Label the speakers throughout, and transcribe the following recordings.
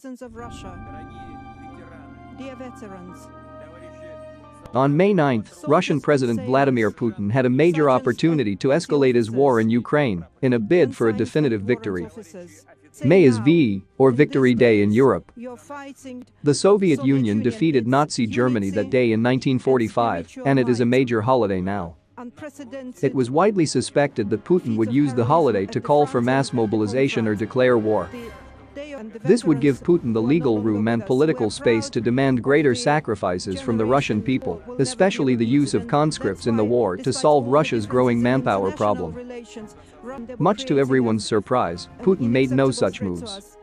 Speaker 1: citizens of Russia, dear veterans.
Speaker 2: On May 9, Russian President Vladimir Putin had a major opportunity to escalate his war in Ukraine in a bid for a definitive victory. May is V, or Victory Day in Europe. The Soviet Union defeated Nazi Germany that day in 1945, and it is a major holiday now. It was widely suspected that Putin would use the holiday to call for mass mobilization or declare war. This would give Putin the legal room and political space to demand greater sacrifices from the Russian people, especially the use of conscripts in the war to solve Russia's growing manpower problem. Much to everyone's surprise, Putin made no such moves.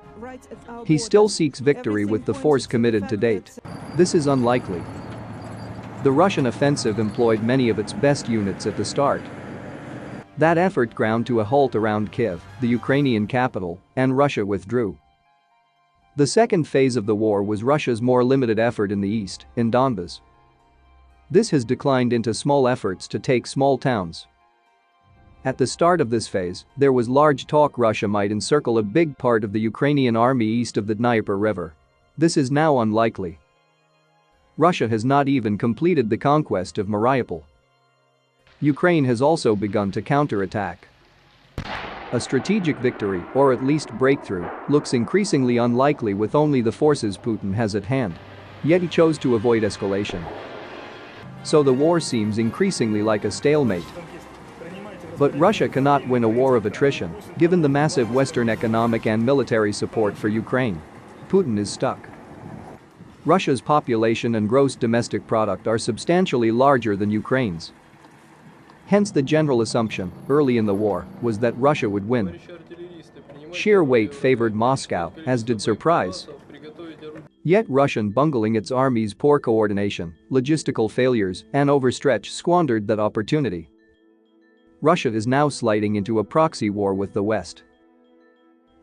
Speaker 2: He still seeks victory with the force committed to date. This is unlikely. The Russian offensive employed many of its best units at the start. That effort ground to a halt around Kiev, the Ukrainian capital, and Russia withdrew. The second phase of the war was Russia's more limited effort in the east, in Donbas. This has declined into small efforts to take small towns. At the start of this phase, there was large talk Russia might encircle a big part of the Ukrainian army east of the Dnieper River. This is now unlikely. Russia has not even completed the conquest of Mariupol. Ukraine has also begun to counterattack. A strategic victory, or at least breakthrough, looks increasingly unlikely with only the forces Putin has at hand. Yet he chose to avoid escalation. So the war seems increasingly like a stalemate. But Russia cannot win a war of attrition, given the massive Western economic and military support for Ukraine. Putin is stuck. Russia's population and gross domestic product are substantially larger than Ukraine's. Hence the general assumption, early in the war, was that Russia would win. Sheer weight favored Moscow, as did surprise. Yet Russian bungling its army's poor coordination, logistical failures, and overstretch squandered that opportunity. Russia is now sliding into a proxy war with the West.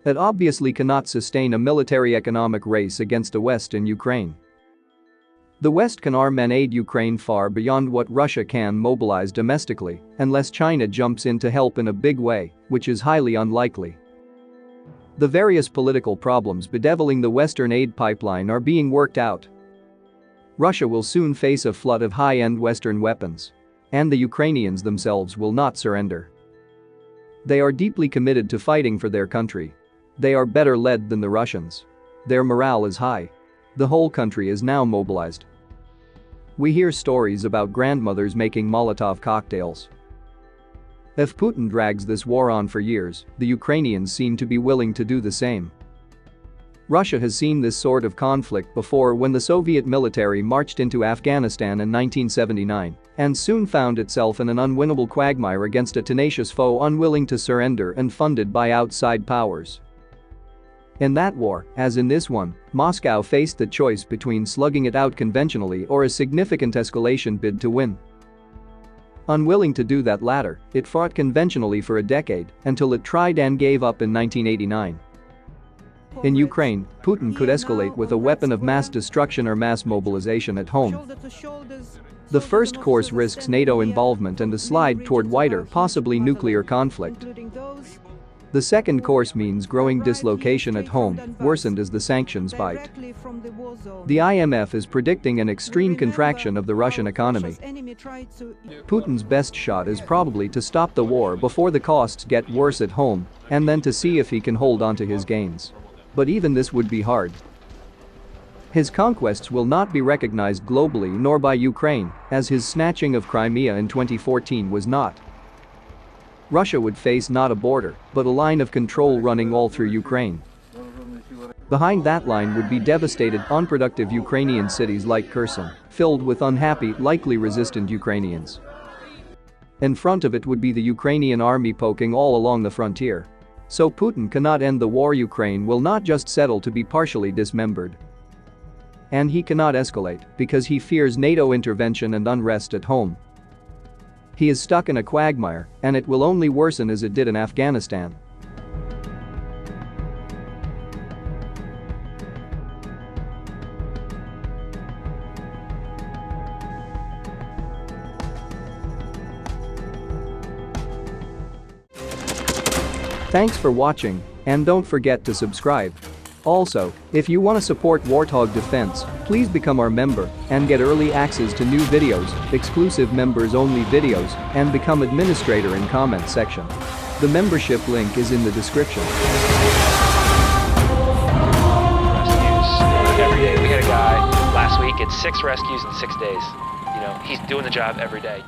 Speaker 2: It obviously cannot sustain a military-economic race against the West in Ukraine. The West can arm and aid Ukraine far beyond what Russia can mobilize domestically, unless China jumps in to help in a big way, which is highly unlikely. The various political problems bedeviling the Western aid pipeline are being worked out. Russia will soon face a flood of high-end Western weapons. And the Ukrainians themselves will not surrender. They are deeply committed to fighting for their country. They are better led than the Russians. Their morale is high. The whole country is now mobilized. We hear stories about grandmothers making Molotov cocktails. If Putin drags this war on for years, the Ukrainians seem to be willing to do the same. Russia has seen this sort of conflict before when the Soviet military marched into Afghanistan in 1979 and soon found itself in an unwinnable quagmire against a tenacious foe unwilling to surrender and funded by outside powers. In that war, as in this one, Moscow faced the choice between slugging it out conventionally or a significant escalation bid to win. Unwilling to do that latter, it fought conventionally for a decade until it tried and gave up in 1989. In Ukraine, Putin could escalate with a weapon of mass destruction or mass mobilization at home. The first course risks NATO involvement and a slide toward wider, possibly nuclear conflict. The second course means growing dislocation at home, worsened as the sanctions bite. The IMF is predicting an extreme contraction of the Russian economy. Putin's best shot is probably to stop the war before the costs get worse at home, and then to see if he can hold on to his gains. But even this would be hard. His conquests will not be recognized globally nor by Ukraine, as his snatching of Crimea in 2014 was not. Russia would face not a border, but a line of control running all through Ukraine. Behind that line would be devastated, unproductive Ukrainian cities like Kherson, filled with unhappy, likely resistant Ukrainians. In front of it would be the Ukrainian army poking all along the frontier. So Putin cannot end the war. Ukraine will not just settle to be partially dismembered. And he cannot escalate because he fears NATO intervention and unrest at home. He is stuck in a quagmire, and it will only worsen as it did in Afghanistan. Thanks for watching, and don't forget to subscribe. Also, if you want to support Warthog Defense, please become our member and get early access to new videos, exclusive members-only videos, and become administrator in comment section. The membership link is in the description.
Speaker 3: Rescues every day. We had a guy last week, it's 6 rescues in 6 days. You know, he's doing the job every day.